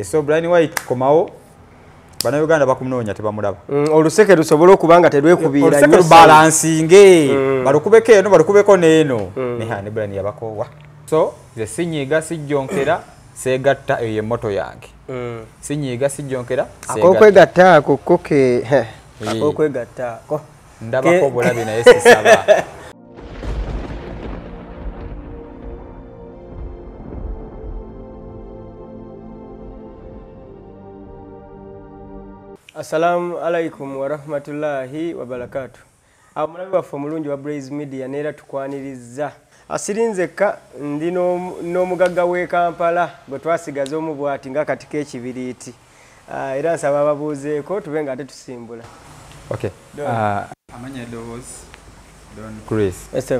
So Brian White komawo bana Uganda bakumnonya tebamulaba. Oluseke lusobola okubanga terwekubira nnyo. Oluseke balansinge. Balukubeke eno balukubeko neeno. Ne Brian yabakowa. So ze sinyiga sijjonkera segatta eyo moto yange. Sinyiga sijjonkera segatta. Akokwegatta akokoke akokwegatta ko. Ndabako bolabi na Yesu saba. Assalamu alaikum wa rahmatullahi wa barakatuh. Amulabi waffe omulungi wa Blaze Media neera tukwaniriza. Asirinzeka ndi n'omugagga w'e Kampala gwe twasigaza omubwati nga kati k'ekibiriiti. Era nsaba ababuuzeeko tube nga ate tusimbula. Okay. Amanya eddoboozi Don Chris. Ese.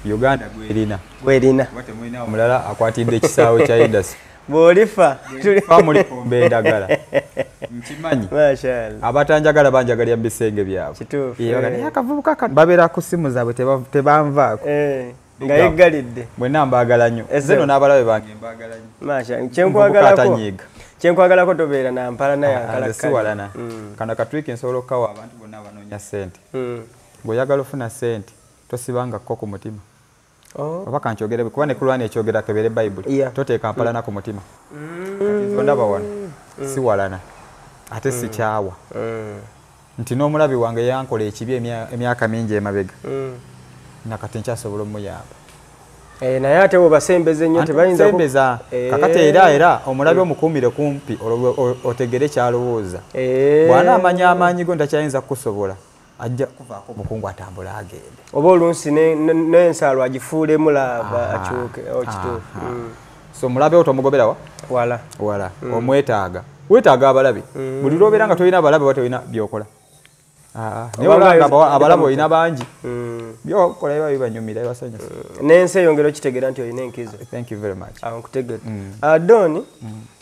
Uganda gwelina. Gwelina. Wate mwina omulala akwatidde ekisaawe kya industry. Bolifa. Family kombe ndagala. Mchimanyi. Mashallah. Abatanjagala banjagalya mbisenge byabo. Kituufu. Iyo akavubuka kano babera ku simu zaabwe tebanvaako. Nga yeggalidde. Mwenna mbagala nnyo. Zeno n'abalabe bange mbagala nnyo. Mashallah. Kyenkwagalako tobeera na mpala naye ankala siwalana. Kano katwiki nsobola okkawa abantu bonna abanoonya ssente. Bw'oyagala ofuna ssente tosibangako ku mutima. Oba kankyogere kuba ne Kurani ekyogera kebere Bible. Toteeka mpalana ku mutima. Ndaba wano. Siwalana. Ate sikyawa. Nti n'omulabi wange yankola ekibi emyaka mingi emabega. Nakati nkyasobola omuyamba. Naye ate bw'obasembeze nnyo tebayinza kusembeza. Kakati era omulabi omukuumire kumpi otegere kyalowooza. Bwana amanya amaanyi go ntakyayinza kukusobola. Ajja kuvaako omukungu atambula agende. Oba olunsi n'ensalo agifuulemu laba akyuke okituufu. So mulabe otomugoberawa? Wala. Omwetaaga. Wetaaga abalabe. Buli lw'obeera nga tolina abalabe oba tolina byokola. Abalabe olina bangi. Byokola biba bibanyumira bibasanyusa. N'ensi eyongera okitegeera nti olina enkizo. Thank you very much. Nkutegedde. Doni,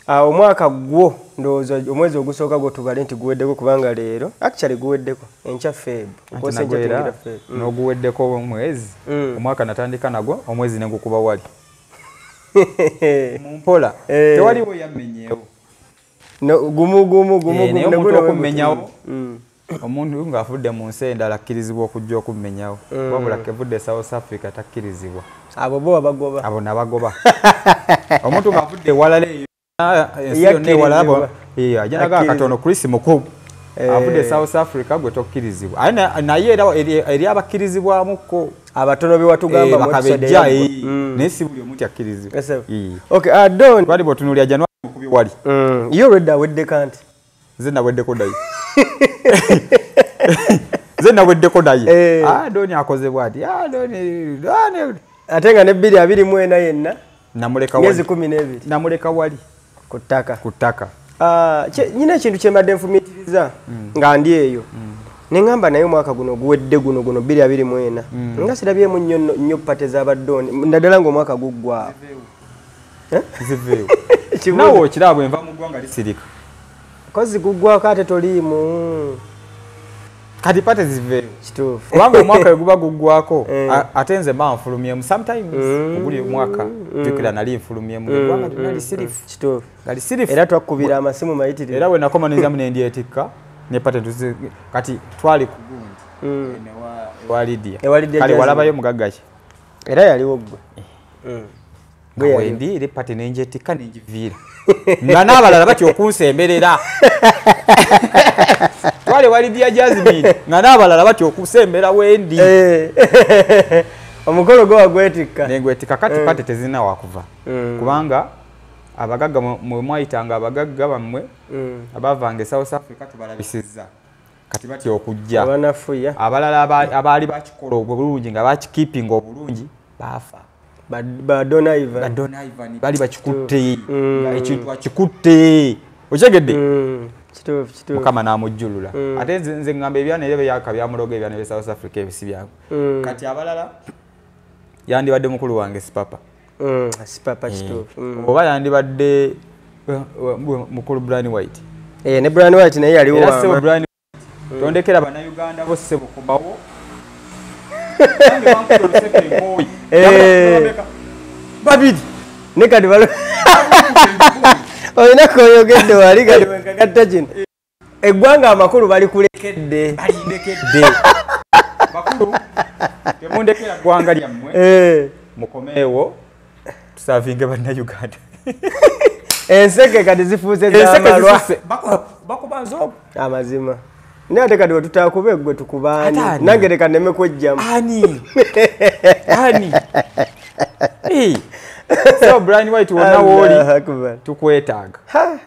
omwaka gwo ndowooza omwezi ogusooka gwo tubale nti guweddeko kubanga leero actually guweddeko enkya Feb. N'oguweddeko omwezi omwaka natandika nagwo omwezi ne gukuba wali. Mumpola tewaliwo yammenyeewo. Gumu omuntu okummenyawo omuntu ng'afudde mu nsi endala akkirizibwa okujja okummenyawo wabula kevudde South Africa takkirizibwa. Abo bo abagoba. Abo nabagoba. Omuntu ng'afudde ewalala eyo ensi yonna ewalala ajanaga akatono Chris mukulu afudde South Africa gwe tokkirizibwa. Naye eri abakkirizibwamuko abatono bewatugamba bakabejja naye si buli omuntu akkirizibwa. Okay, Don twali bw'otunuulira January mukubi wali. Yo redda wedde kanti. Zena weddeko dayi. Zena weddeko dayi. Doni akoze bwati. Doni. Ate nga ne 224 yenna. Namuleka wali. Mwezi 12. Namuleka wali. Kutaka. Nyina ekintu kye madde nfumitiriza nga ndi eyo. Nengamba naye mwaka guno guwedde guno 224. Nga sirabyemu nnyo pate z'abadoni. Ndadala ng'omwaka guggwawo. Ziveewo. Nawe okirabwe nva mu ggwanga lisirika. Kozi guggwako ate toliimu. Kati pate ziveewo. Kituufu. Kubanga omwaka guba guggwako ate nze mba nfulumyemu sometimes oguli omwaka jjukira nali nfulumyemu eggwanga lyonna lisirifu. Kituufu. Nga lisirifu. Era twakubira amasimu mayitirivu. Era bwe nakoma nenzamu nendyetikka ne pate kati twali ku gundi ewa Lydia. Kale walabayo mugagga ki? Era yaliwo ggwe. Wendi eri pate nenjetikka nenjiviira. Nga n'abalala batyo okunsemberera. Twale Lydia Jasmine nga n'abalala batyo okusembera wendi. Omukolo gwo wagwetikka. Negwetikka kati pate tezina wakuva. Kubanga abagagga mwe mwayitanga abagagga bammwe abavanga South Africa tubalabisizza. Kati batyo okujja. Abanafuya. Abalala abaali bakikola obulungi nga bakikeepinga obulungi baafa. Badona Ivan bali bakikutte ekintu akikutte okyegedde kituufu Mukama n'amujjulula ate nze ngamba ebyana ebyo byakabyamulooga ebyana bya South Africa ebisi byangu kati abalala yandibadde mukulu wange Sipapa kituufu oba yandibadde mukulu Brian White ne Brian White naye yaliwo wama tondekera bannayuganda bo ssebo kubawo babidi ne kati balo Oyina koyogedde wali kati wenkagatta kino. Eggwanga amakulu bali kulekedde. Balindekedde. Bakulu temundekera ggwanga lyammwe. Mukomeewo tusavinge bannayuganda. Enseke kati zifuuse z'amalwa. Bakubanzo amazima. Nate kati wetutakuba gwe tukubaani. Nange leka nneme kwejjamu. Ani. So Brian White wonna wooli tukwetaaga.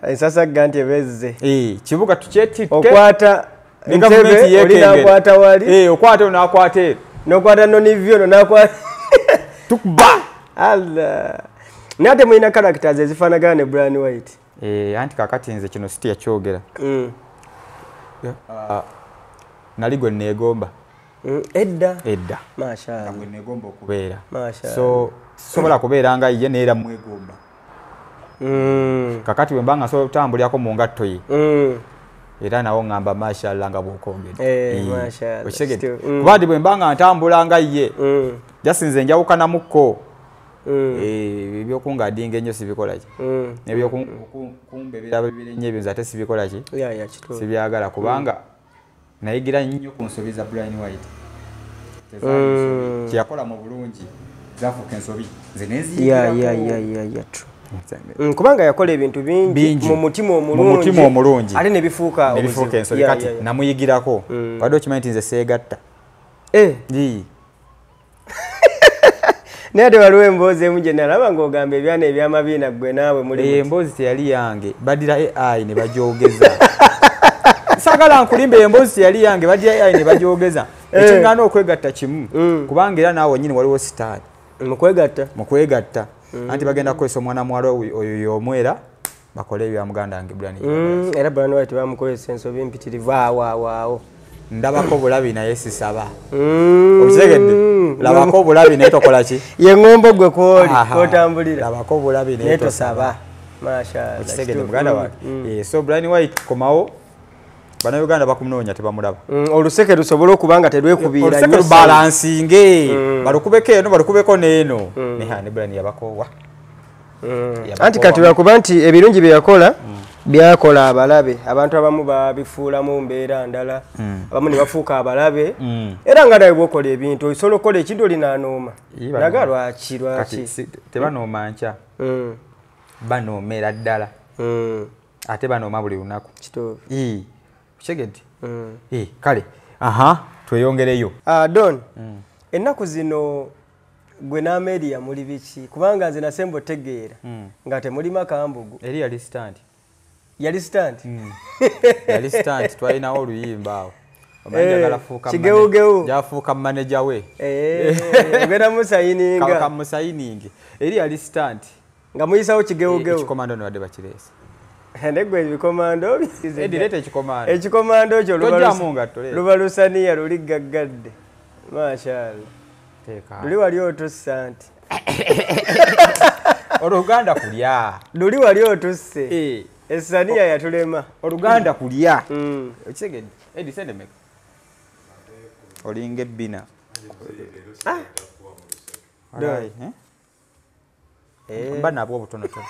Ensasa ganti ebezze. Kibuga tukyetikke. Okwata entebe olina akwata wali. Okwata onaakwata ero. N'okwata nonivyo n'onakwata. Tukuba. Allah. Nate mulina characters ezifaanagana ne Brian White. Anti kakati nze kino siti yakyogera. Nali gwe neegomba. Edda. Mashallah. Gwe neegomba okubeera. So sobola kubeera nga ye neera mwegomba. Kakati bwe mbanga sobola kutambulirako mu ngatto ye. Era nawo ngamba mashallah nga bw'okwogera. Mashallah. Kubadde bwe mbanga ntambula nga ye. Jasinze njawukanamuko. Ebyokungadinga ennyo sibikola ki. Nebyokumbebera nnyo ebyo nze ate sibikola ki. Sibyagala kubanga nayigira nnyo ku nsobi za Brian White. Kyeyakola mu bulungi zafuuka ensobi nze neziyigira. Kubanga yakola ebintu bingi mu mutima omulungi ate ne bifuuka ensobi. Kati namuyigirako wadde okimanyi nti nze seegatta. Naye ate waliwo emboozi emu gye nalaba ng'ogamba ebyana ebyamabiina gwe naawe muli. Emboozi teyali yange badira AI ne bagyogeza. Sagala nkulimbe emboozi teyali yange badira AI ne bagyogeza. Ekingana okwegatta kimu kubanga era naawe nyini waliwo sitaani. Mukwegatta. Anti bagenda kukozesa omwana muwala oyo y'omwera bakole ebya muganda wange Brian. Era Brian White bamukozesa ensobi mpitirivu awo. Ndabako bulabi naye sisaba. Okitegedde? Labako bulabi naye tokola ki? Ye ngombo gwe kwoli kotambulira. Labako bulabi naye tosaba. Mashallah. Okitegedde muganda wange. So Brian White komawo bannayuganda bakumunoonya tebamulaba. Oluseke lusobola okubanga terwekubiira nnyo. Oluseke lubalansinge. Balukubeko eno balukubeko n'eno. Ne Brian yabakoowa. Anti kati lwakuba nti ebirungi bye yakola byakola abalabe. Abantu abamu babifuulamu mbeera ndala. Abamu ne bafuuka abalabe. Era nga nawe bw'okola ebintu osobola okukola ekintu olinaanooma. Naga lwaki. Tebanooma nkya. Banoomera ddala. Ate banooma buli lunaku. Kituufu. Kigedde. Kale. Tweyongereyo. Don. Ennaku zino gwe n'Amelia muli biki? Kubanga nze nasembo tegeera nga temuli makambugu. Eri yali stand. Yali stand. Twalinawo oluyimba awo. Omanjagala fuuka Kigewugewu. Yafuuka manager we. Ogenda musayininga. Kawaka musayiningi. Eri yali stand. Nga muyisawo Kigewugewu. Ekikomando wadde bakireese. Ndegwe ebikomando Edirete ekikomando. Ekikomando kyo lubalusaniya luli gaggadde. Mashallah. Luli wali otussa nti. Oluganda kulya. Luli wali otusse. Essaniya yatulema. Oluganda kulya. Okitegedde. Edi sende meka. Olinga ebbina. Mba nabwo obutonotono.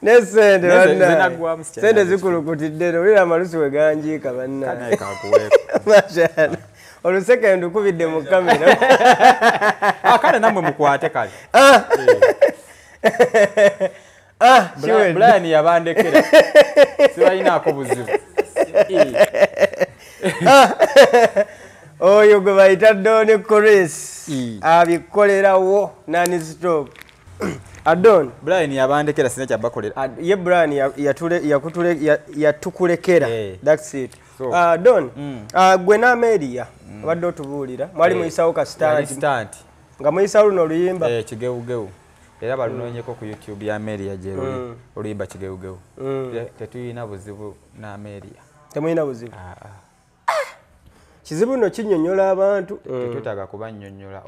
Nesende banna. Sende zikulukutidde olira amalusu we ganjiika banna. Kanaye kakuweeko. Mashallah. Oluseke ndukubidde mu kamera. Kale namwe mukwate kale. Brian yabandekera. Sibalinaako buzibu. Oyo gwe bayita Don Chris. Abikolerawo nani stop. Adon. Brian yabandekera sina kyabakolera. Ye Brian yatukulekera. That's it. Don. Gwe n'Amelia. Abadde otubuulira. Mwali muyisawo ka stand. Nga muyisawo luno oluyimba. Kigewugewu. Era balunoonyeko ku YouTube ya Amelia gye oluyimba Kigewugewu. Tetuyina buzibu n'Amelia. Temuyina buzibu? Kizibu no kinnyonnyola abantu. Tetwetaaga kubannyonnyola.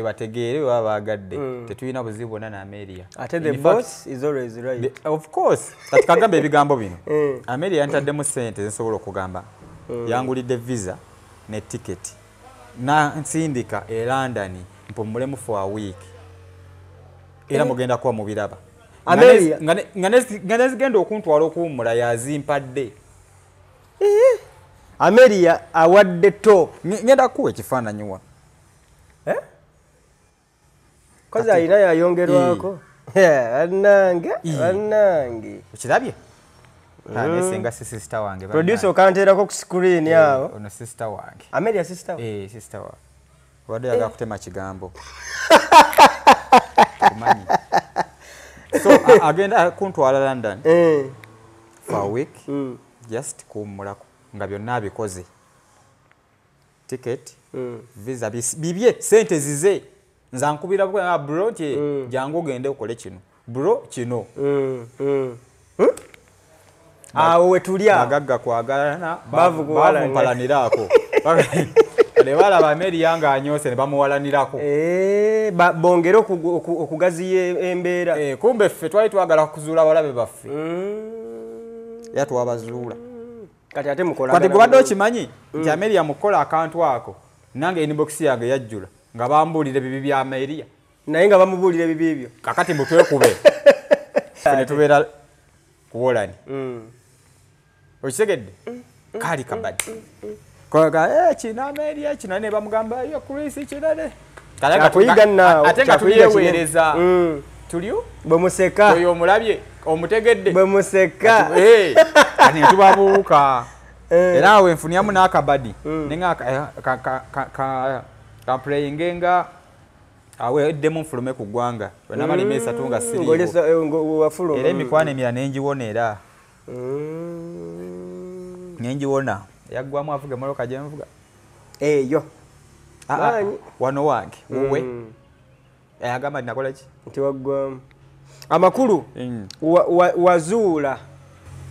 Bategeere baba baagadde. Tetuyina buzibu bwonna n'Amelia. Ate the boss is always right. Of course. Kati kagamba ebigambo bino. Amelia yantaddemu ssente zensobola okugamba. Yangulidde visa ne ticket. Nsindika e London mpumulemu for a week. Era mugenda kuba mubiraba. Ameria ngane zigenda okuntwala okuwummula yazimpadde Ameria awadde to ngenda kuwa ekifaananyi wa kozi alina yayongerwako annange okirabye nesinga si sister wange producer okanteerako ku screen awo ono sister wange Ameria sister sister wange wadde yaga kutema kigambo kumanyi so agenda kuntwala London for a week just kuwummulako nga byonna abikoze ticket visa bibye sente zize nza nkubira bro nti jangu ogende okole kino bro kino awo wetulya agagga kwagalana bavumpalanirako ne balaba Ameria nga anyose ne bamuwalanirako bongere okugaziya embeera kumbe ffe twali twagala kuzuula balabe baffe era twabazuula kati ate mukola kati gubadde okimanyi nti Ameria mukola akantu ako nange inbox yange yajjula nga bambuulira bibi bya Ameria naye nga bamubuulira bibi ebyo kakati mbutwekube ne tubeera kuwolani okitegedde kali kabadi koga kino Ameria kino ne bamugamba yo Chris kinane kuyiga naawe ate nga tuyeweereza tulyo bwe museka oyo omulabye omutegedde bwe museka kati ne tubabuuka era awo enfuniamu n'akabadi nenga kamplayingenga awe eddemu nfulume ku ggwanga wenamalima esatu nga siriiwo era emikwano emirala nengiwona era nengiwona yaggwamu avuga emmotoka gye nvuga eyo wano wange wowe agamba nti nakola ki nti waggwamu amakulu wazuula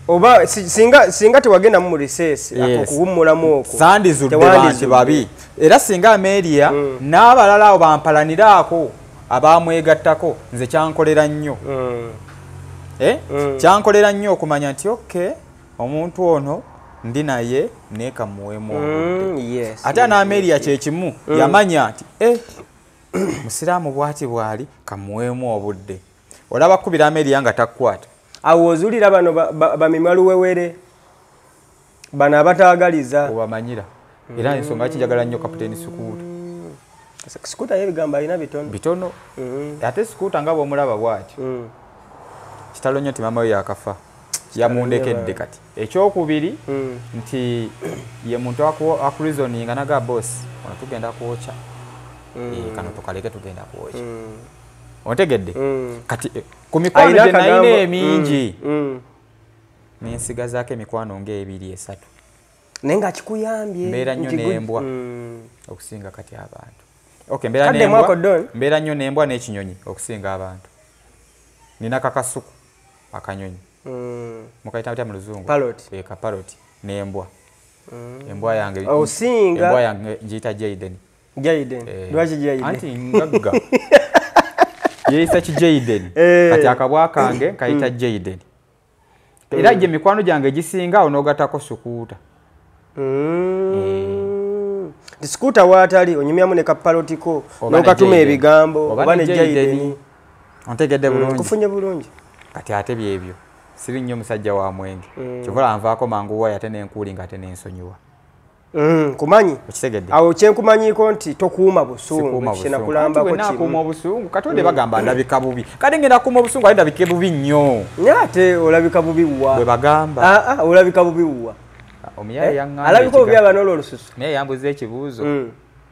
oba singa tewagenda mu research okuwummulamu okwo sandizudde bantu babi era singa Ameria n'abalala abo bampalaniraako abamwegattako nze kyankolera nnyo kyankolera nnyo okumanya nti omuntu ono ndi naye nekamuweemu obudde ate n'Ameria kyekimu yamanya nti musiraamu bwati bwali kamuweemu obudde olaba kubira Ameria nga takwata awo ozulira bano bamimaluwewere bano abataagaliza obamanyira era ensonga kinjagala nnyo kapiteeni Sikuuta yebigambo alina bitono ate Sikuuta nga bw'omulaba bw'atyo kitalo nnyo nti maama we yakafa yamundekedde kati ekyokubiri nti ye muntu akurizoninga naga boss ono tugenda kwokya kano tukaleke tugenda kwokya ontegedde kati ku mikwano gye nalina emingi nensigazaako emikwano ng'ebiri esatu naye nga kikuyambye mbeera nnyo n'embwa okusinga kati abantu mbeera nnyo n'embwa n'ekinyonyi okusinga abantu nina kakasuku akanyonyi mukayita mutya mu luzungu kapaloti n'embwa embwa yange ngiyita Jaden lwaki Jaden anti ngagga yeyisa ki Jaden kati akabwa kange kayita Jaden era gye mikwano gyange gisinga onoogatako Sikuuta Sikuuta waatali onyumyamu ne kapalotiko n'okatuma ebigambo oba ne Jaden ontegedde bulungi kufunye bulungi kati ate byebyo siri nnyo musajja wa mwenge kyokola nvaako mangu wayo ate nenkuulinga ate nensonyiwa kumanyi okitegedde awo kyenkumanyiko nti tokuuma busungu kyenakulambako kimu obusungu katonde bagamba ndabika bubi kati ngenda kuuma obusungu ali ndabike bubi nnyo ate olabika bubi wa bwe bagamba olabika bubi wa omuyaye yaŋŋamba alabika obubi abanoola olususu naye yambuza ekibuuzo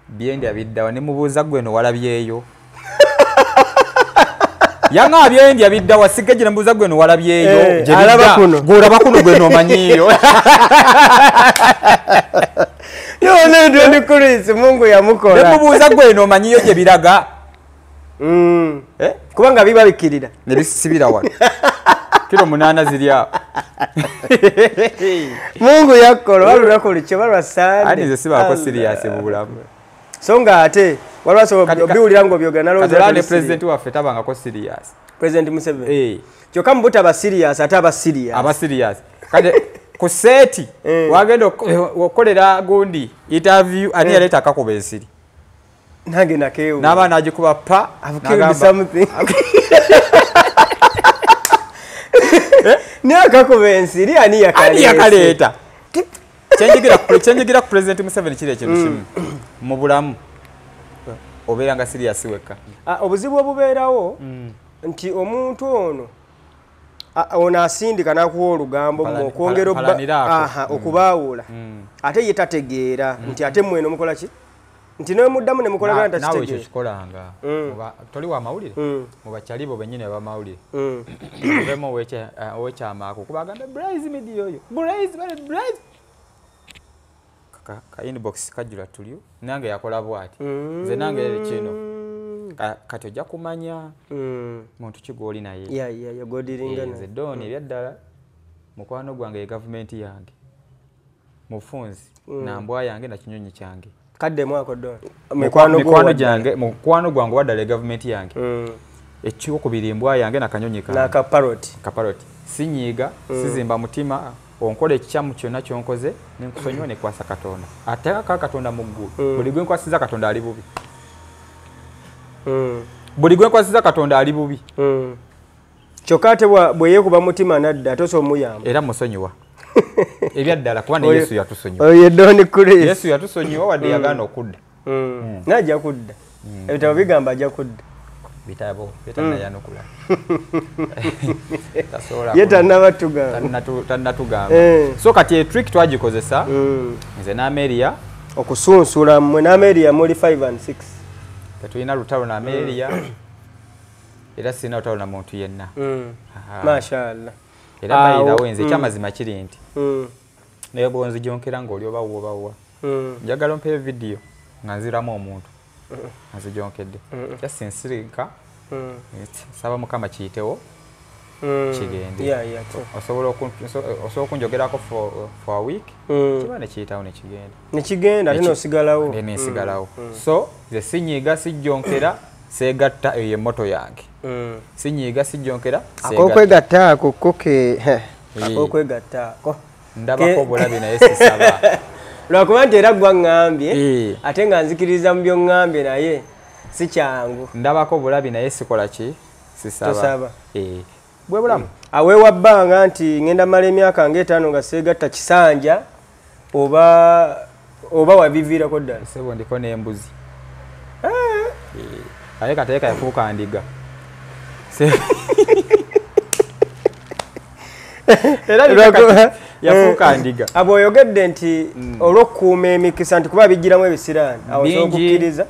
byendya biddawa ne mubuuza gwe no walabyeyo yanga byendya biddawa sigaje ne mubuuza gwe no walabyeyo gweolaba kuno gwe noomanyiyo Ndi Chris Mungu yamukola. Ne mubuuza gwe noomanyiyo gye biraga. Kubanga biba bikirira. Ne bisibira wano. Kilo 8 ziri awo. Mungu yakola walulako licho balwa sana. Ani ze sibaako serious mu bulamu. Songa ate walwa so biwulira ngo byogana loza. Kadalane president waffe tabangako serious. President Museveni. Kyokka mbuta ba serious ate aba serious. Aba serious. Kade ku seti wagenda okolera gundi interview ani yaleta akakuba ensiri nange nakeewo n'abaana agikuba pa something Ni akakubensi ani yakaleta. Chenjigira ku President Museveni kire kintu kimu. Mu bulamu. Obeera nga serious weka. Obuzibu obubeerawo nti omuntu ono asindika nakuwa olugambo okwongera okubaawula ate ye tategeera nti ate mmwe mukola ki nti nawe muddamu ne mukolagana takitegeera. Nawe ekyo kikolanga. Toli wa mawulire mu bakyalibo bennyini abamawulire. Ovemo owekyamaako kubagamba Blaze Media oyo Blaze ka inbox kajula tulio nange yakola bwati nze nange kino kati ojja kumanya muntu kigoli naye yagodiringa nze doni ebyaddala mukwano gwange government yange mufunzi nambwa yange na kinyonyi kyange kadde mwako doni mukwano gwange waddala government yange ekyo kubiri mbwa yange na kanyonyi kange na kaparoti sinyiga sizimba mutima onkola ekikyamu kyonna kyonkoze nenkusonyiwa nekwasa Katonda ate Katonda mu ggulu buli gwe nkwasiza Katonda ali bubi buli gwe nkwasiza Katonda ali bubi kyokka ate bwe yeekuba mutima nadda ate omuyamba era musonyiwa ebyaddala kuba ne Yesu yatusonyiwa Yesu yatusonyiwa wadde yagaana okudda najja kudda ebitabo bigamba ajja kudda bitabo yetannayanukula tannatugamba so kati trick twagikozesa nze n'Amelia okusunsula mmwe n'Amelia muri 5 and 6 tetulina lutalo n'Amelia era sirina lutalo na muntu yenna mashallah era bayirawo nze ekyamazima kiri nti naye bwonzijonkera ng'oli obawa njagala mpewe vidiyo nga nziramu omuntu nzijonkedde jasinsirika saba mukama kiyitewo kigende osobola okunjogerako for a week kiba nekiyitawo nekigenda ate nosigalawo nesigalawo so nze sinyiga sijjonkera segatta eyo emmoto yange sinyiga sijjonkera akokwegatta ako koke akokwegatta ako ndabako obulabi naye sisaba lwakuba nti era gwa ngambye ate nga nzikiriza mu byongambye naye si kyangu ndabako obulabi naye sikola ki sisaba bwe bulamu aweewa bbanga nti ngenda mala emyaka nga5 nga seegatta kisanja oba wabiviirako ddala sebo ndiko n'embuzi aye kateeka yafuuka ndiga era yafuuka ndiga abo oyogedde nti olw'okukuuma emikisa nti kuba bijjiramu ebisiraani awo okukkiriza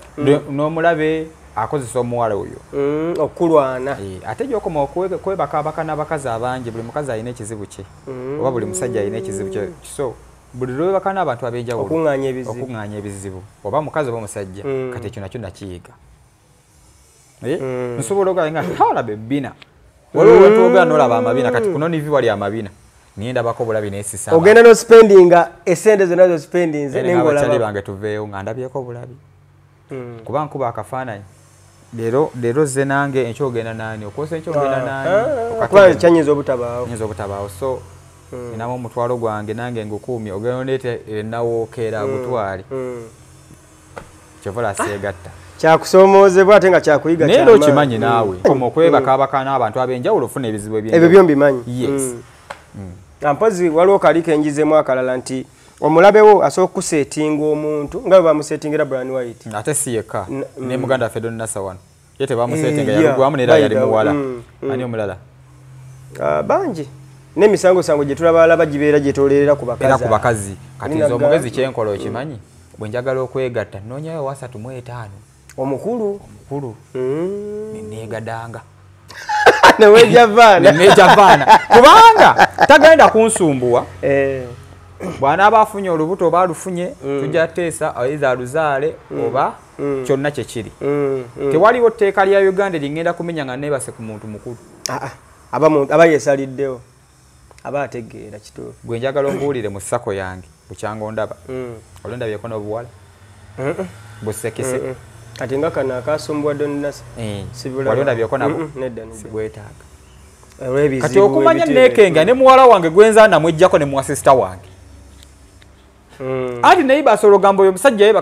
n'omulabe akozesa omuwala oyo okulwana ate gyokoma kwebakaabaka n'abakazi abangi buli mukazi alina ekizibu kye oba buli musajja alina ekizibu kye so buli lwebaka n'abantu ab'enjawulo okuŋŋaanya ebizibu oba mukazi oba omusajja kati ekyo nakyo nakiyiga nsobola ogalinga olaba ebbina waliwo wetwogera n'olaba amabina kati kuno nivi wali amabina niye ndabako obulabi naye sisaba ogenda nospendinga esente zonna zospendinze nengaolabakyali bange tuveewo nga ndabyeko obulabi kuba nkuba akafaananyi leero ze nange enkyogenda nani okwosa enkyogenda nani kyanyinza obutabaawo so ninamu omutwalo gwange nange ngukuumye ogenda ondeete enawookeera gutwale kyovola seegatta kyakusoomoozebwa ate nga kyakuyiga naye era okimanyi naawe koma okwebakaabaka n'abantu ab'enjawulo ofuna ebizibu ebyo byo mbimanyi yes mpozi waliwo kali kenjizemu akalala nti omulabewo asobola okuseetinga omuntu nga bwe bamuseetingira Brian White ate si yekka ne muganda waffe Don Nasa wano ye tebamuseetinga yalugwamu neera yali muwala ani omulala bangi n'emisangosango gye tulabalaba gibeera gyetolerera ku bakazi kati nze omugezi kyenkola okimanyi bwe njagala okwegatta noonyayo wa 3.5 omukulu neneegadanga neweja vaana kubanga tagenda kunsumbuwa bw'anaaba afunye olubuto oba alufunye tujja teesa aiza aluzaale oba kyonna kye kiri tewaliwo tteeka lya Uganda lingenda kumenya nga neebase ku muntu mukulu aba yeesaliddewo aba ategeera kituufu gwe njagala ombuulire mu ssako yange bukyanga ondaba olondabyeko n'obuwala busekise kati nga kano akasumbwa Don Nasa walondabyeko nabo sibwetaaga kati okumanya neekenga ne muwala wange gwenzaana mwejjako ne muwasisita wange ati naye basobola ogamba oyo omusajja ye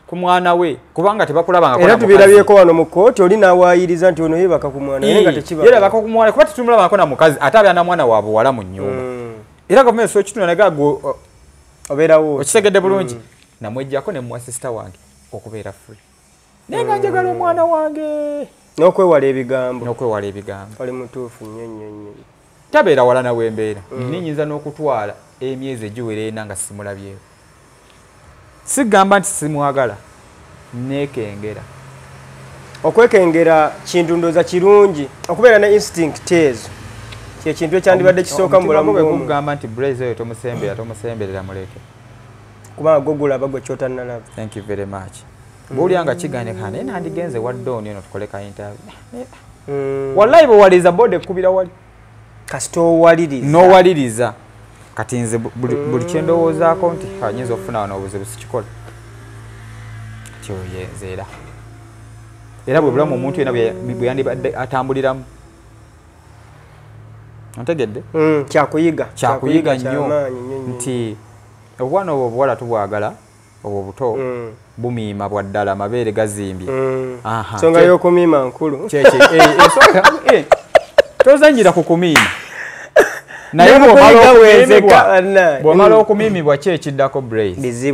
ku mwana we kubanga tebakulabanga era tubirabyeko wano mu kooti oli nawaayiriza nti ono yeebaka ku mwana naye nga tekiba yeebaka ku mwana kuba tetumulabangako na mukazi ate abeera na mwana wa buwala mu nnyumba era gavumenti sokitunula nagago obeerawo okitegedde bulungi namwejjako ne muwa sisita wange okubeera free naye nga njagala omwana wange n'okwewala ebigambo oli mutuufu nnyo tabeera wala nawe embeera ninyinza n'okutwala emyezi egiwera ena nga simulabyewo sigamba nti simwagala neekengera okwekengera kintu ndooza kirungi okubeera ne instinct ezo kyekintu ekyandibadde kisooka mu bulamu bwekugamba nti Blaze oyo tomusemberera muleke kubanga gogulaba gwe kyotannalaba. Thank you very much. Bw'olya nga kigaaneka naye nandigenze wadde oni eno tukole ka interview. Wallahi bwewaliriza bode ekkubira wali kasita owaliriza n'owaliriza kati nze buli kye ndowoozaako nti anyinza okufuna wano obuzibu sikikola kati oyo yenzeera era bwe bulamu omuntu yena bwe yandibadde atambuliramu ontegedde kyakuyiga nnyo nti obwana obwo obuwala tubwagala obwo buto bumiima bwa ddala amabeere gazimbye ensonga y'okumiima nkulu tozanyira ku kumiima naye bw'omala okumiimibwa ki ekiddako Blaze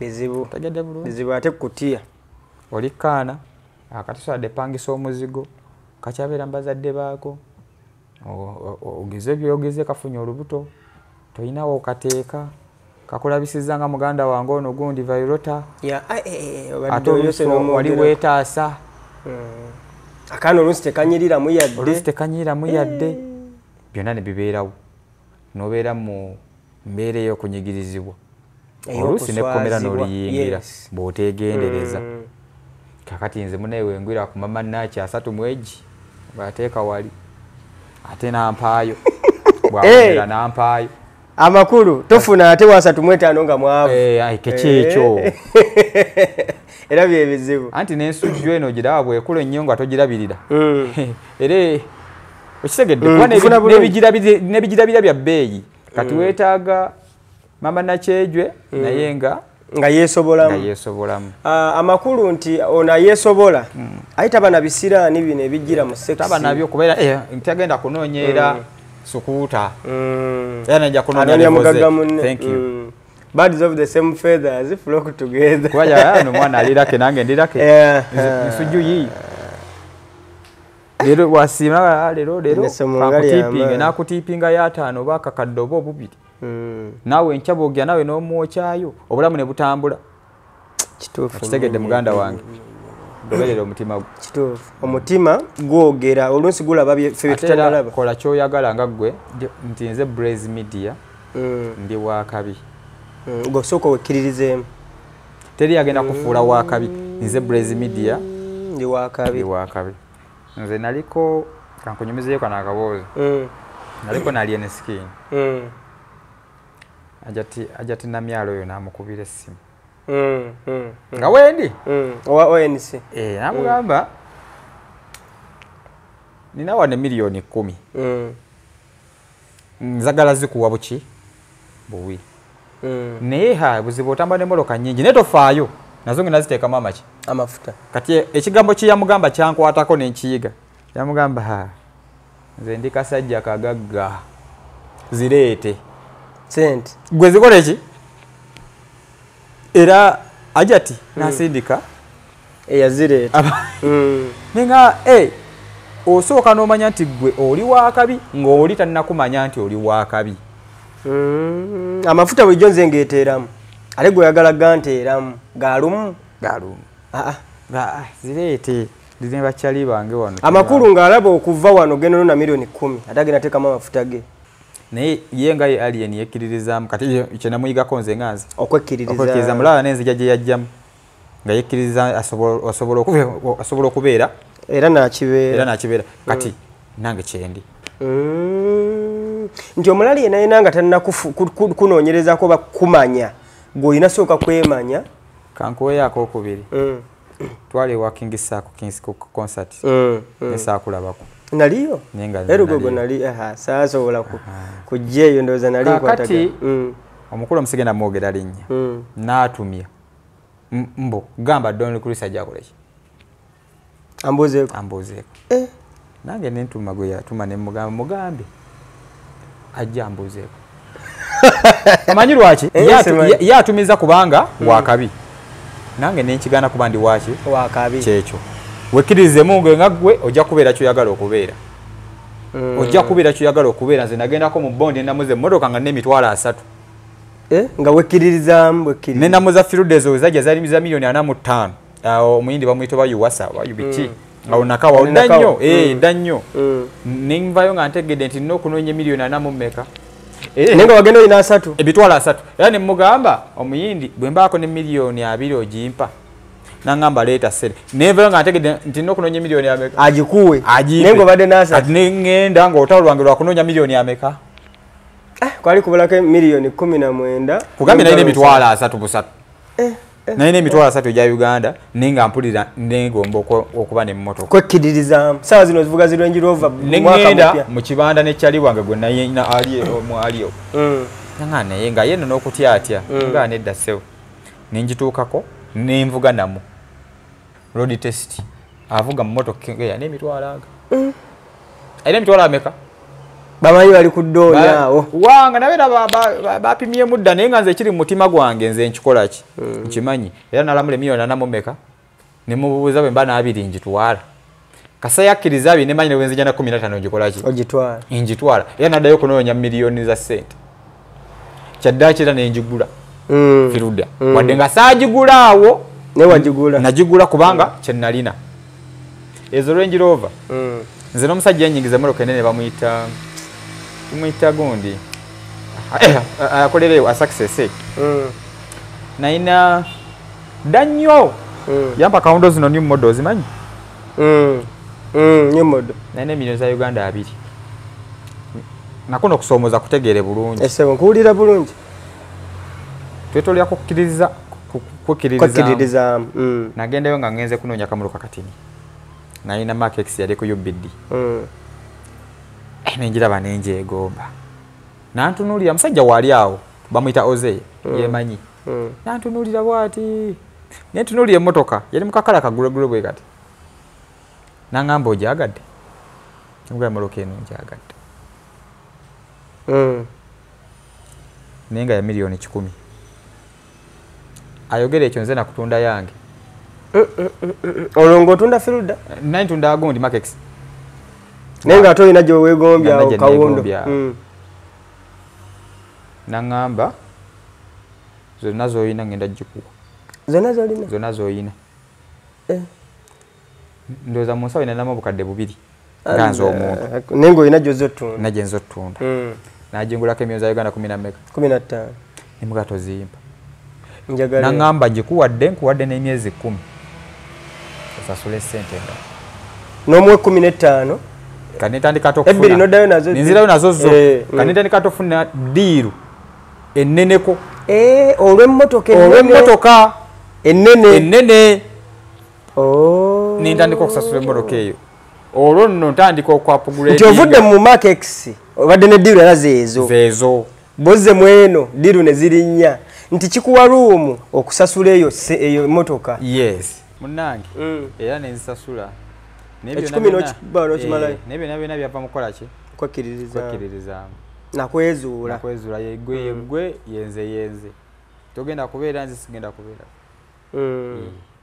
bizibu ate kutya oli kaana akatusadde pangisa omuzigo kakyabeera mu bazadde baako ogeze byogeze kafunye olubuto toyinawo okateeka kakulabisiza nga muganda wange ono gundi Vairota ate oluusi wali weetaasa akaana oluusi tekanyiriramu yadde byonna ne bibeerawo n'obeera mu mbeera ey'okunyigirizibwa oluusi nekkomera n'oliyingira bw'oteegendereza kakati nze muneewe ngwira ku mama Naaki 3 mwegi bw'ateeka wali ate nampaayo bw'akomera nampaayo amakulu tofuna ate wa 3 nga mwavu kekyekyo era byebizibu anti n'ensujju eno giraba bwekulu ennyo nga togirabirira era okitegedde kuba n'ebigirabira bya bbeeyi kati weetaaga mama Nakyejwe naye nga yeesobolamu amakulu nti ono yeesobola aye taba na bisiraani bino ebijjira mu sex taba nabyo kubeera ntagenda kunoonyeera sukuuta era najja kunoonya thank you birds of the same feathers flock together kubaja ano mwana alirake nange ndirake nsujju yi lero wasima lero akutipinga nakutipinga ya 5 baka kaddobo obubiri nawe nchabo ogya nawe n'omwokyayo obulamu ne butambula kituufu kitegedde muganda wange doberera omutima gwo kituufu omutima gwogera oluusi gulaba ffe tutanalaba kola kyoyagala nga ggwe nti nze Blaze Media ndi wakabi gosooka wekkiririzeemu teri agenda kufuula wakabi nze Blaze Media ndi wakabi nze naliko kankunyumizeyo kana akaboozi naliko nali ene skin ajati namyalo oyo namukubira essimu nga wendi owa ONC namugamba nina wane milioni 10 nzagala zikuwa buki buwi naye buzibu otamba n'emmotoka nnyingi naye tofaayo nazo ngena ziteekamu amaki amafuta kati ekigambo kye yamugamba kyankwatako n'enkiyiga yamugamba nze ndi kasajja kagagga zireete sente gwe zikola eki era ajati nasindika eyazireeta nenga osooka n'omanya nti gwe oli wakabi ng'oli tannakumanya nti oli wakabi amafuta bulijjo nze ngeeteeramu ale gwe oyagala ganteeramu galumu zireete zine bakyali bange wano amakulu ng'alaba okuva wano genda na milioni 10 ate agenda ateekamu amafuta ge naye ye nga ye alien yekkiririzaamu kati kye namuyigako nze nganze okwekkiriza mulaba n'enzija gye yajjamu nga yekkiriza asobola okubeera era nakibeera kati nange kyendi nti omulali yenayena nga talina kunoonyerezako bakumanya gweolina sooka kwemanya kankuweyaako okubiri twali ewa King Sako Kings concert nesaakulabako naliyo erugogo nali saasobola kujja eyo ndowooza nali kakati omukulu omusigenda mwogera linnya n'atumya mbo gamba Don Chris ajja koleki ambozeeko nange nentuma gwe yatuma ne mugambe ajja ambozeeko amanyi lwaki yatumiza kubanga wakabi nange nenkigana kuba ndi wakabi kyekyo wekkiririzemu nga gwe ojja kubeera kyoyagala okubeera ojja kubeera kyoyagala okubeera nze nagendako mu bondi namuze emmotoka nga n'emitwalo 3 nga wekkiririzaamu nenamuza firudes ezajja zali za $45,000 omuyindi bamuyita ba yuwasa ba ubiki awo nakawa ddannyo nenvayo nga ntegedde nti nina okunoonya $4,000,000 mu mmeka nenga wagenda olina 3 ebitwalo 3 era ne mugamba omuyindi bwe mbaako ne $2,000,000 ogimpa nangamba leeta sere nevayo nga ntegedde nti nina okunoonya $1,000,000 ameka agikuwe nenga obadde n'asatu ati nengenda ng'olutalo lwange lwakunoonya $1,000,000 ameka kwali kubulako $1,900,000 kugambye nalina emitwalo 3 busatu nalina emitwalo 3 egya Uganda nenga mpulira negomba okuba nemmotoka kwekkiririzaamu saawa zino zivuga zi Range Rover nengenda mu kibanda nekyali wange gwe nayina aliyo nanga naye nga yeno n'okutyatya nga nedda sewo nenjituukako nenvuga namu road test avuga mu motoka ya n'emitwalo aga alina emitwalo ameka bamanyi bali ku ddoonya awo wanga nabeera bapimye mudda naye nga nze ekiri mu mutima gwange nze nkikola ki nkimanyi era nalamula $1,000,000 mu mmeka ne mubuuza bwe mba n'abiri njitwala kasa yakkiriza abiri ne manyi ne bwe nzija na 15 ngikola ki njitwala era naddayo okunoonya $1,000,000 za ssente kyaddaaki era nenjigula firuda wadde nga saagigula awo nagigula kubanga kye nalina ezo Range Rover nze n'omusajja yanyingiza emmotoka enene bamuyita gundi akolereyo Success naina danyo yampa kaundo zino new models manyi new model naina millions za Uganda 2 nakono kusomoza kutegere bulungi esebo kuwulira bulungi twetolya kukkiririza nagendayo nga ngenze kunoonya kamuluka katini naina Mark X yali ku UBD nenjiraba nenjegomba nantunuulira musajja wali awo bamuyita Oze yemanyi nantunuulira bwati nentunuulira emmotoka yali mukakala kagulogule bwe kati nangamba ojagadde ngwa emmotoka eno njagadde nenga ya $1,010,000 ayogera ekyo nze nakutunda yange olongo otunda firuda nantunda agundi Mark X nenga ate olina gye weegombya awo kawundo nangamba zonna z'olina ngenda gikuwa zonna z'olina ndowooza mu nsawo inanamu obukadde 2 nga nze omuntu nenga olina gy'ozottunda nagye nzottunda najingulako emyoyo za Uganda 15 nemuga tozimpa nangamba gikuwadde nkuwadde n'emyezi 10 osasule ssente nga n'omuwe 15 kanetandika ebbiri noddayo nazo ninzirayo nazo zo kanetandika tofuna diiru enneneko olw'emmotoka ennene nintandika okusasula emmotoka eyo olwo nno ntandika okwapugula nti ovudde mu Mark X obadde ne diiru era zeezo bozze mu eno diiru ne zirinnya nti kikuwa ruumu okusasula eyo emmotoka yes munnange era nenzisasula nebyo byonna byava mukola ki kwekkiririzaamu nakwezuula yegwe yenze togenda kubeera nze sigenda kubeera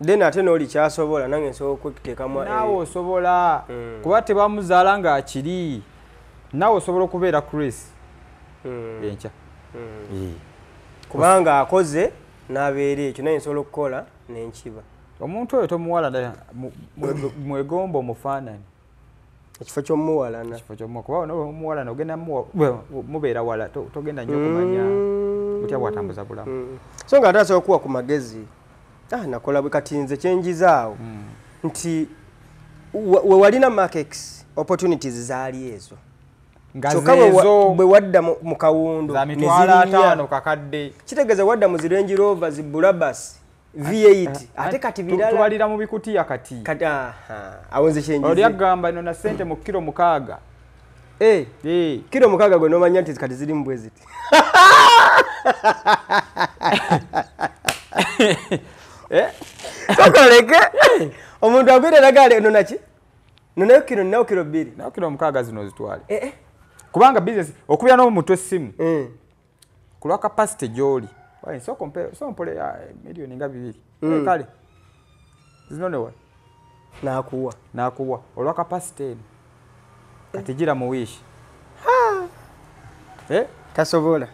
then ate n'oli kyasobola nange nsobola okuteekamu naawe osobola kuba tebamuzaala ng'akiri naawe osobola okubeera Chris enkya kubanga akoze n'abeera ekyo naye nsobola okukola n'enkiba omuntu oyo tomuwalana mwegomba omufaananyi ekifo ky'omuwalana kuba omuwalana ogenda mubeera wala togenda nnyo okumanya butya bwatambuza bulamu so nga ate asobola okuwa ku magezi nakola bwe kati nze kyenjizaawo nti we walina Mark X opportunities zaali ezo kyokka bwe wadda mu kawundo kakadde kitegeeza wadda mu zi Range Rover zi Brabus V8 ate kati birala tuwalira mu bikutiya kati awo nze kyenjize oli agamba ino na ssente mu kilo 6 kilo 6 gwe nomanya nti kati ziri mbwe ziti Sokoleke. Omuntu agwira nagale no naki? Nonayo kilo nayo kilo 2. Nayo kilo 6 zino zitwale. Kubanga business okubya no muto simu. Kulwa capacity joli. Why so compare so mpole milioni nga 2. Kale. Zinone wa. Nakuwa. Olwa capacity. Katijira mu wish. Tasobola.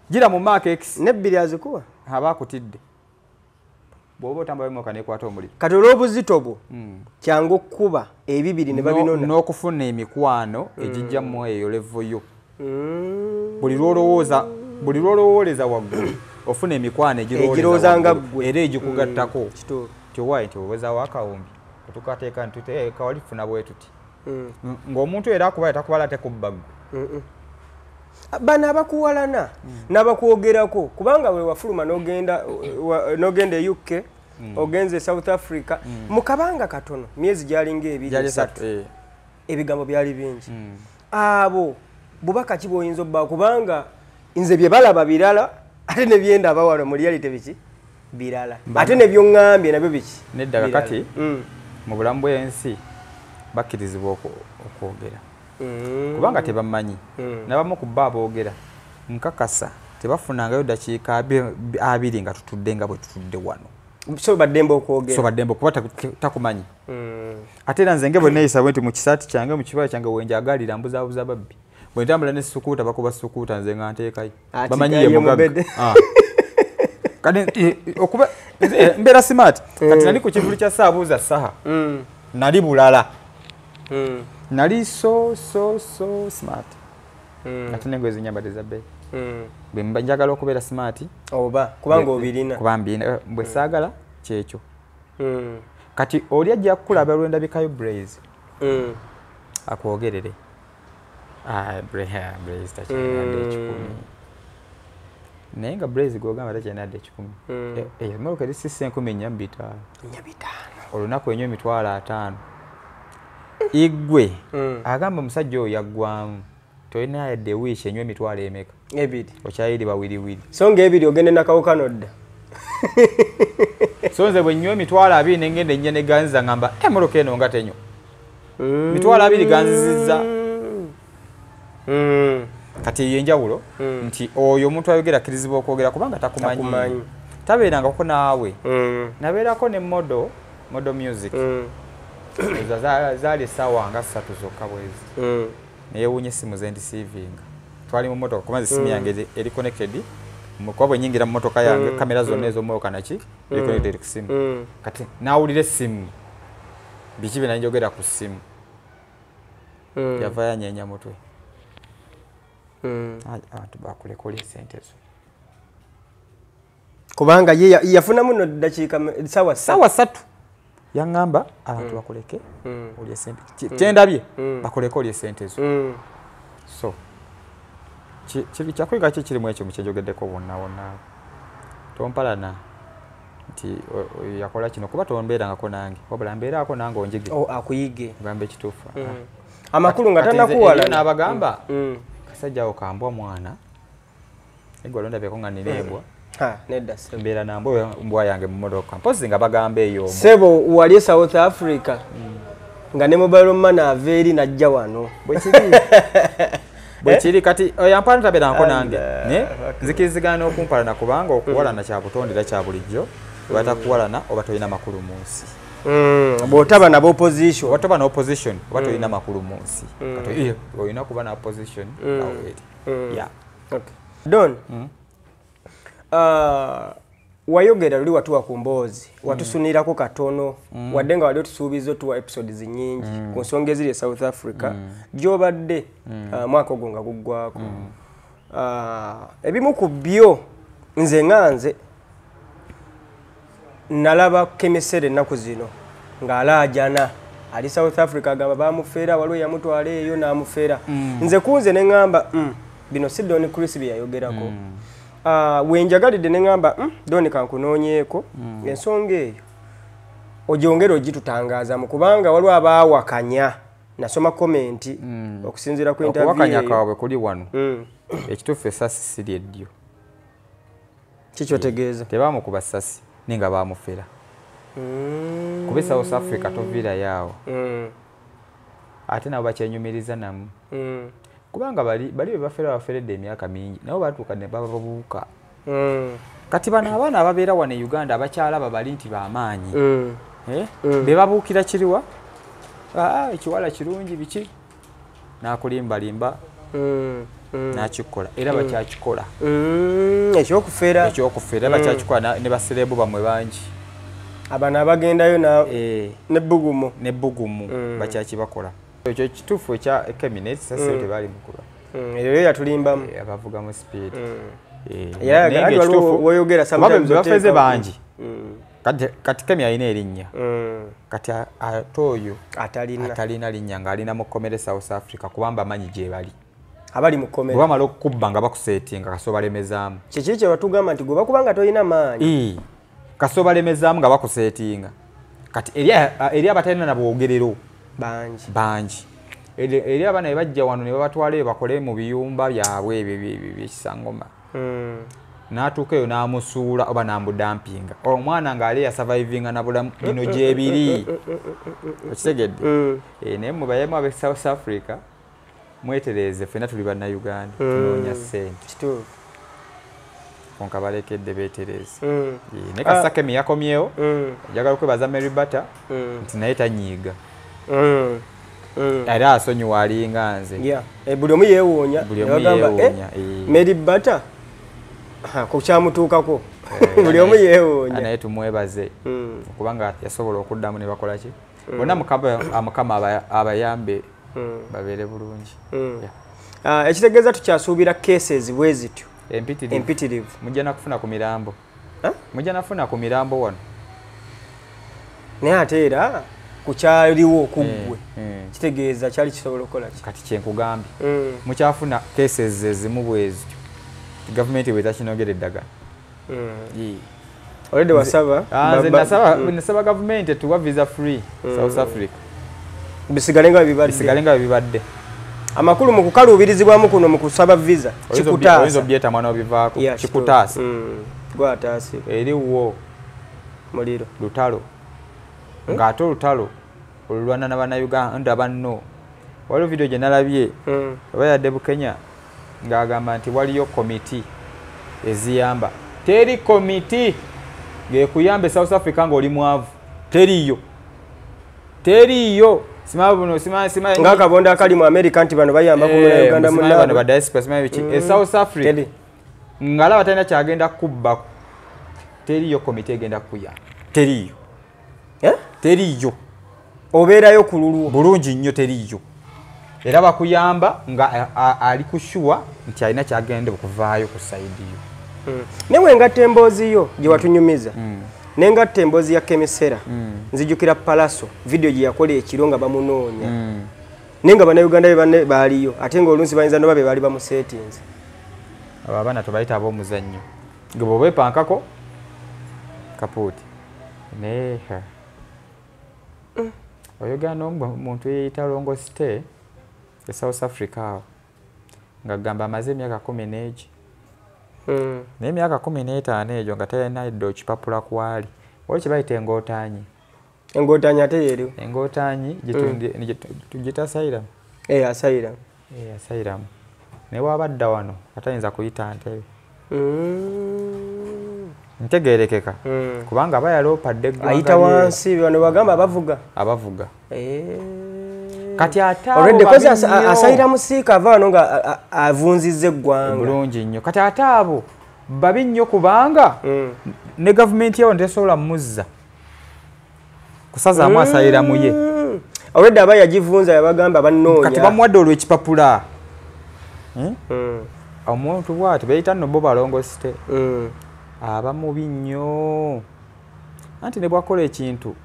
Jira mu Mark X. Ne 2 azikuwa. Habakutidde. Bobo tamba bimo kane kwata omuli. Kati olw'obuzitobo. Kyangu kuba ebibiri ne babinona. N'okufuna emikwano ejijja mu eyo level yo. Buli lwolowoleza waggulu. Ofuna emikwano ejirowooza nga ggwe. Era egikugattako. Kyowaye nti oweza wakawumbi. Tukateeka ntute kawalifuna bwe tuti. Ng'omuntu era akuba takubala tekubbagu. Bana abakuwalana n'abakwogerako kubanga we wafuluma n'ogenda e UK ogenze South Africa mu kabanga katono myezi gyalinga 2 ebigambo byali bingi abo bubaka ki bwoyinza obba kubanga nze bye balaba birala ate ne byenda abawala mu reality biki birala ate ne byongambye nabyo biki neddaga kati mu bulamu bw'ensi bakkirizibwa okwogera kubanga tebamanyi nabamu ku baba ogera nkakasa tebafunangayo dakiika 2 nga tutudde nga bwe tutudde wano so baddembe okwogera so baddembe kuba takumanyi ate era nze bwe neeyisa bwe nti mu kisaati kyange mu kibala kyange wenjagalira mbuzaabuza babbi bwe ntambula ne sukuuta bakuba sukuuta nze nga nteekayo bamanyiye mugagga kati okuba mbeera smart kati nali ku kivuli kya saabuuza saha nali bulala nali so smart. Ate nengozi nyambade za bei. Bwe njagala okubeera smart. Oba kubanga obirina. Kubambina bwe saagala kyekyo. Kati oli ajja kulaba lwenda bikayo Blaze. Akwogerere. Blaze tachende 10. Nenga Blaze gogamba tachende 10. Mwoke lisi 10 nyambita. Olunaku enyo emitwalo 5. Igwe agamba musajja oyo yaggwamu toyina yadde wish enyo emitwalo emeka ebiri okyayiri bawiri so ng'ebiri ogende nakawukano dda so nze bwe nnyo emitwalo 2 nengende nnyo ne ganziza ngamba emoloka eno nga tenyo mitwalo 2 ganzizizza kati yenjawulo nti oyo omuntu ayogera akkirizibwa okwogera kubanga takumanyi tabeerangako naawe nabeerako ne modo music zali sawa nga 3 zokka bwezi neyewunya essimu ze ndisiivinga twali mu motoka kumaze simu yange eri connected kwa bwe nyingira mu motoka yange kamera zonna ez'omwoka naki eri connected ku simu kati nawulira essimu biki bye nanjogera ku ssimu yava yanyeenya mutwe abantu bakulekola esente zo kubanga ye yafunamu no dakiika sawa 3 yangamba abantu bakuleke oli sente kyendabye bakuleke oli sente zo so kiri kyakwiga kiri mu ekyo mukyejogeddeko wonna tompalana nti yakola kino kuba tombeerangako nange wabula mbeerako nange onjige akuyige gambe ekituufu amakulu nga tannakuwala n'abagamba kasajjawo kambwa mwana egwalo ndabyeko nga nineebwa nedda sebo mbeera na mbwa yange mu motoka mpozi nga bagamba eyo sebo wali South Africa nga ne mobile money averi najja wano bwe kiri kati yampana tabeera nako nange nzikirizigana okumpalana kubanga okuwalana kya butondera kya bulijjo batakuwalana oba tolina makulu mu nsi bw'otaba na opposition wataba na opposition oba tolina makulu mu nsi kati olina kuba na opposition aweri okay Don wayogera luli watuwa ku mboozi watusunirako katono wadde nga wali otusuubiza otuwa episodes nyingi ku nsonga eziri South Africa gy'obadde mwaka ogwo nga guggwako ebimu ku byo nze nalaba Kemisere ennaku zino ng'alaajana ali South Africa agamba bamufeera waliwo yamutwala eyo n'amufeera nze kunze ne ŋŋamba bino si Don Chris bye yayogerako wenjagalidde ne ŋŋamba Don kankunoonyeeko ensonga eyo ogyongera ogitutangaaza mu kubanga waliwo abaawakanya nasoma komenti okusinziira ku interview okuwakanya kaabwe kuli wano ekituufu essasi si lyeddyo kikyotegeeza tebaamukuba ssasi ninga baamufera kuba South Africa tovira yaawo ate nabo bakyenyumiriza namu kubanga bali baferedde emyaka mingi nabo batuuka ne bababuuka kati bano abaana ababeera wano e Uganda abakyala babali nti bamaanyi be babuukira kiriwa ekiwala kirungi biki nakulimbalimba nakikola era bakyakikola ekyokufeera bakyakikola ne baserebu bamwe bangi abana abagendayo nebbugumu bakyakibakola ekyo kituufu ekya cabinet sase tebali mukuba eyo yatulimbamu abavuga mu speed woyogera bafeze bangi kati kemi alina erinnya kati ate oyo atalina linnya ng'alina mu kkomere South Africa kubanga amanyi gye bali abali mu kkomere bwamala okukubba nga bakuseetinga kasobalemezaamu kiki kye batugamba nti gwe bakubanga tolina maanyi kasobalemezaamu nga bakuseetinga kati eri abatalina na bwogerero bangi eri abaana be bajja wano ne babatwala eyo bakole mu biyumba byabwe ebyo byekisangoma n'atuuka eyo n'amusuula oba n'amudampinga omwana ng'ali yasavayivinga na bulamu gino gyebiri okitegedde naye mubayemu ab'e South Africa mwetereeze ffenna tuli bannayuganda tunoonya ssente konka balekedde beetereeze naye kasakemi yakomyewo njagala okwebaza Mary Butter nti naye tanyiiga era asonyiwa alinga nze buli omu yeewuunya Mary Butter kukyamutuukako buli omu yeewuunya naye tumwebaze okubanga yasobola okuddamu ne bakola ki bonna Mukama abayambe babeere bulungi ekitegeeza tukyasuubira cases bwe zityo empitirivu mujja nakufuna ku mirambo mujja nafuna ku mirambo wano naye ate era kukyaliwo okuggwe kitegeeza kyali kisobola okukola ki kati kyenkugambye mukyafuna cases ezimu bwe zityo gavumenti bwetakinoogera eddagala olede wasaba nasaba gavumenti etuwa visa free South Africa bisigale nga bibadde amakulu mu kukaluubirizibwamu kuno mu kusaba visa kikutaasa obyeta mwana obivaako kikutaasa gwataase eriwo muliro lutalo ng'ate olutalo olulwana n'Abannayuganda banno waliwo video gye nalabye oba yadde Bukenya ng'agamba nti waliyo komiti eziyamba teri komiti ng'ekuyambe South Africa ng'oli mwavu teriyo ng'akabondo akali mu America nti bano bayamba ku Uganda bano ba diaspora simanyi biki South Africa ng'alaba talina kyagenda kubbako teriyo komiti egenda kukuyamba teriyo obeerayo ku lulwo bulungi nnyo teriyo era bakuyamba nga ali kushuwa nti alina kyagenda okuvaayo ku saidi yo newe ngatta emboozi yo gye watunyumiza nengatta emboozi ya Kemisera nzijukira Palaso video gye yakola ekiro nga bamunoonya naye nga Bannayuganda be banne baaliyo ate ng'olunsi bayinza noba be baali bamuseetinze abo abaana tubayita ab'omuzannyo nga bwe beepankako kapuuti neeha oyogera n'omuntu eyeyita Longo Stay e South Africa awo nga gamba amaze emyaka 10 n'egi naye emyaka 15 egyo nga talina edda okipapula kwali wali kye bayita engootaanyi ate yeeriwo engootaanyi tugita asayiramu asayiramu naye wabadda wano atayinza kuyita ntebe ntegeerekeka kubanga aba yaloopadde eggwanga ayita wansi bano bagamba abavuga kati asayira musiika ava wano nga avunzizza eggwanga bulungi nnyo kati ate abo babi nnyo kubanga ne gavumenti yawo tesobola muzza kusazaamu asayiramu ye olwedde aba yagivunza yabagamba bannoonya kati bamuwadde olw'ekipapula omuntu bw'ati bayita nno bo Balongo Stay aba mubi nnyo anti ne bwakola ekintu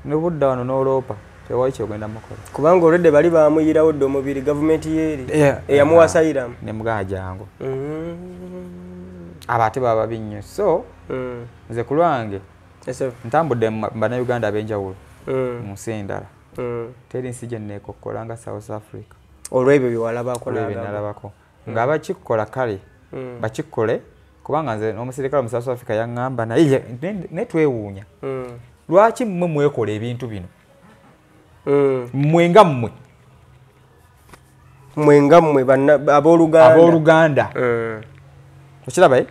ne budda wano n'oloopa tewali kyogenda mukola kubanga olwedde bali bamuyirawo dde omubiri gavumenti yeeri eyamuwa asayiramu ne mugaa jangu aba ate baba babi nnyo so nze ku lwange ntambudde mu Bannayuganda ab'enjawulo mu nsi endala teri nsi gye nneekokkola nga South Africa olw'ebyo byewalabako nalabako nga bakikola kale bakikole kubanga nze n'omusirikale mu South Africa yaŋŋamba naye netwewuunya lwaki mmwe mwekola ebintu bino mmwe nga mmwe abooluganda okiraba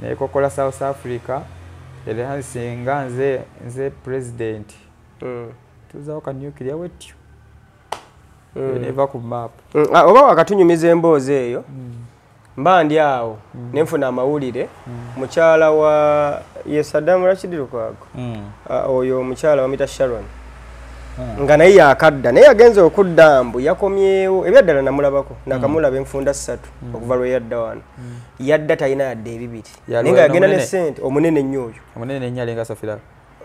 nekokola South Africa era singa nze president tuzaho ka nuclear wetyo neva ku map oba wakatunyumiza emboozi eyo mba ndi awo nenfuna amawulire mukyala wa Saddam Rashid Lukwago oyo omukyala wa Mita Sharon nga naye yakadda naye yagenze okudda mbu yakomyewo ebyaddala namulabako nakamulaba enfunda 3 okuva lwe yadda wano yadda talina yadde ebibiri naye nga yagenda ne ssente omunene nnyo oyo omunene nnyo alinga Safira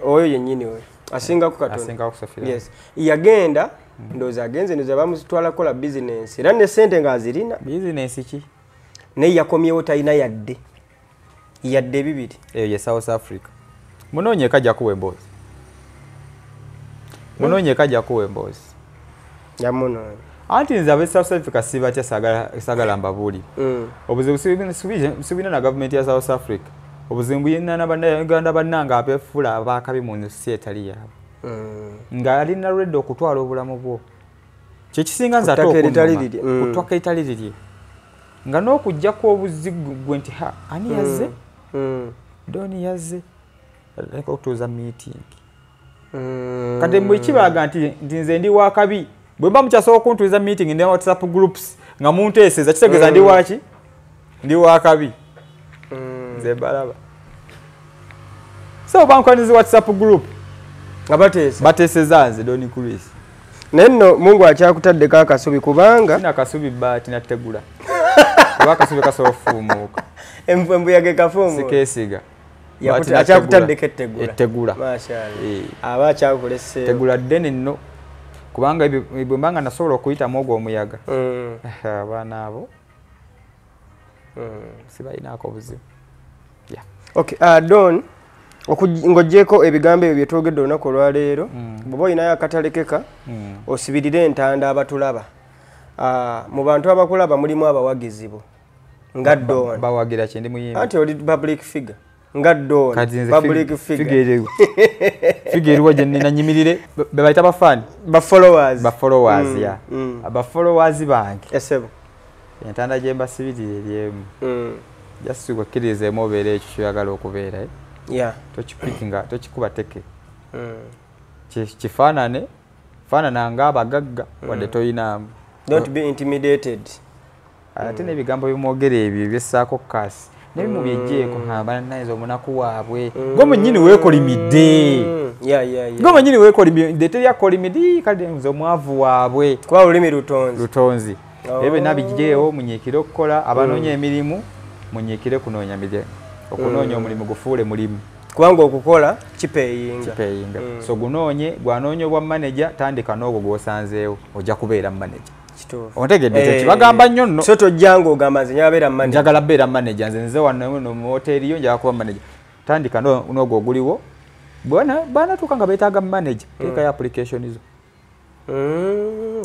oyo yennyini oyo asingako katono yes yagenda ndowooza agenze ndowooza bamutwala kukola bizinensi era ne ssente ng'azirina bizinensi ki naye yakomyewo talina yadde ebibiri eyo ye South Africa munoonye kajja kuwa emboozi munoonye kajja kuwa emboozi yamunoonya anti nze abe South Africa sibatya sagala mbabuulire obuzibu sibina na gavumenti ya South Africa obuzibu buyina n'Abannayuganda bannanga abeefula abakabi mu nsi etali yaabwe nga alina lwedde okutwala obulamu bwo kyekisinga nze ate okutwaka etali lirye nga n'okujja kw'obuzigu gwe nti ani yazze Doni yazze aleka okutuuza meeting kati mbwe kibaga nti nze ndi wakabi bwe mba mukyasobola okuntuuza meeting ndi WhatsApp groups nga munteeseza kitegeeza ndi waki ndi wakabi nze balaba so bankwaniza WhatsApp group nga bateeseza nze Doni Chris naye nno Mungu akyakutaddeko akasubi kubanga tina kasubi baati nategula kuba akasubi kasobola okufuumuuka embuyaga ekafuumuuka sikeesiga akyakutaddeko ettegula aba akyakulese tegula ddene nno kubanga bwe mbanga nasobola okuyitamu ogwo omuyaga abaana abo sibalinaako buzibu Don ng'oggyeko ebigambo ebyo byetwogedde olunaku olwaleero bw'oba olinayo akatalekeka osibirire entanda abatulaba mu bantu abakulaba mulimu abawagizi bo nga Don bawagira kye ndi muyimbi anti oli public figure nga Don public figure eriwo gye nnina nyimirire be bayita bafaani bafollowers ya abafollowers bange esebo entanda gye mbasibirire eryemu just wekkirizeemu obeera ekyo kyoyagala okubeera tokipikinga tokikuba teke kifaanana ng'abagagga wadde toyinaamu don't be intimidated ate n'ebigambo bimwogera ebyo ebyessaako kasi nebimu byejjeeko bannayiza omunaku waabwe gwomunyini weekolimidde gwomunyini weekolimidde teryakolimidde kale nze omwavu waabwe kuba olulimi lutonzi ebyo byonna bijjeewo munyiikire okukola abanoonya emirimu munyiikire kunoonya mirimu okunoonya omulimu gufuule mulimu kubanga okukola kipeyinga so gunoonye gwanoonya obwa manager tandika n'ogwo gw'osanzeewo ojja kubeera manager otegedde kibagamba nnyo nno so tojjanga ogamba nze njagala beera manager nze wano mu hoteri yo njagala kuba manager tandika n'ogwo oguliwo banatuuka nga beetaaga manager teekayo application zo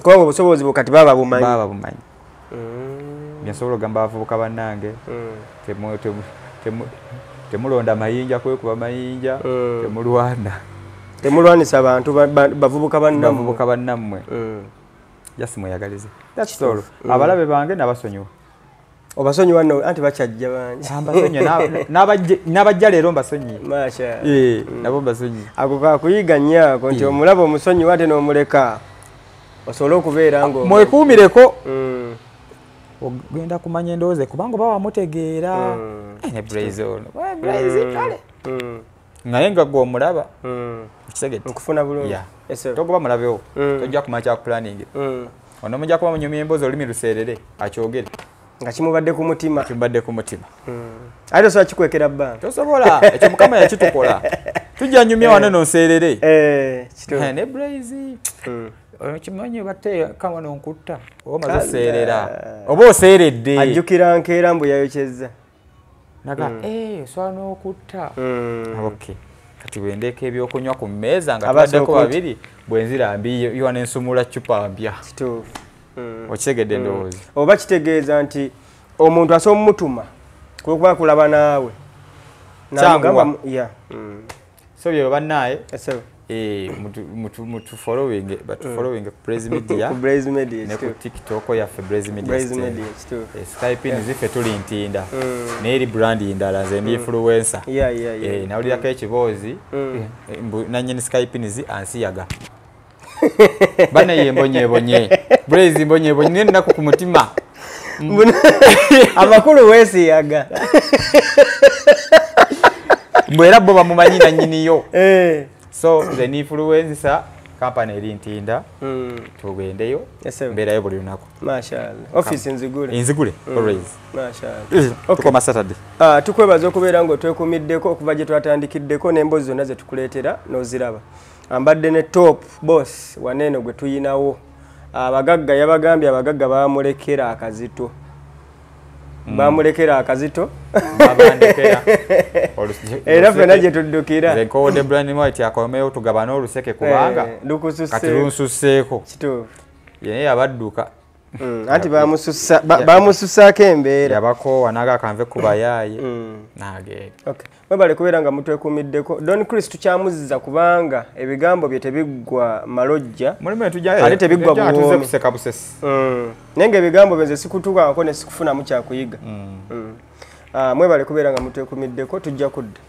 kubanga obusobozi bukati baba bumanyi nsobola ogamba abavubuka bannange temulonda mayinja kwekuba mayinja temulwanisa abantu bavubuka bannammwe just mweyagalize that's all abalabe bange nabasonyiwa obasonyiwa nno anti bakyajja bangi n'abajja leero mbasonyiye nabo mbasonyiye ako kakuyiga nnyako nti omulaba omusonyiwa ate n'omuleka osobole okubeera nga mwekuumireko ogenda kumanya endowooza kubanga oba wamutegeera ne Blaze ono kale naye nga gwe omulaba ekisegete nkufuna bulungi togoba mulabewo tojja kumanya kyakupulaningira ono mujja kuba munyumya emboozi olulimi luseerere akyogere nga kimubadde ku mutima ate osobola kikwekera bbanga tosobola ekyo Mukama yakitukola tujja nyumya wano nonseerere ne Blaze okimanyi bateeka wano nkutta oba omaze oseerera oba oseeredde ajjukira nkeera mbu yayokyezza naga osobola n'okutta kati bwendeeka ebyokunywa ku mmeeza nga tubaddeko babiri bwenzira mbi yowa n'ensumula cupa mpya okitegedde endowooza oba kitegeeza nti omuntu asobola omutuma kuba kulaba naawe so bye bannaye ese mutu following ku Blaze Media ku Blaze Media ne ku TikTok ya Blaze Media Skype ni zife tulintinda neri brand indala ze ndi influencer na uli yake kibozi nanye ni Skype ni zi ansiyaga bana yembonye Blaze mbonye nako ku mutima amakuru wesi yaga mbwera bo bamumanyi na nyiniyo so the influencer company lintinda tugendeyo mbera yo buli lunako mashallah office inzigule always mashallah tukoma Saturday tukwebaza okubeera ngo twekumiddeko okuva gye twatandikiddeko n'embozi zonna ze tukuleetera n'oziraba ambadde ne top boss waneeno gwe tuyinawo abagagga yabagambye abagagga baamulekera akazito bamulekera akazito babandekera era fena gye tuddukira the code brand white akomeyo tugabana oluseke kubanga kati lunsusseeko kituufu ye yabadduka anti bamususaako embeera yabakoowa naga akanve kubayaaye nagenda okay mwebale kubeera nga mutwekumiddeko Don Chris tukyamuzza kubanga ebigambo bye tebiggwa malojja ate tebiggwa buwoomi naye ebigambo bye nze sikutuukako ne sikufunamu kyakuyiga mwebale kubeera nga mutwekumiddeko tujja kudda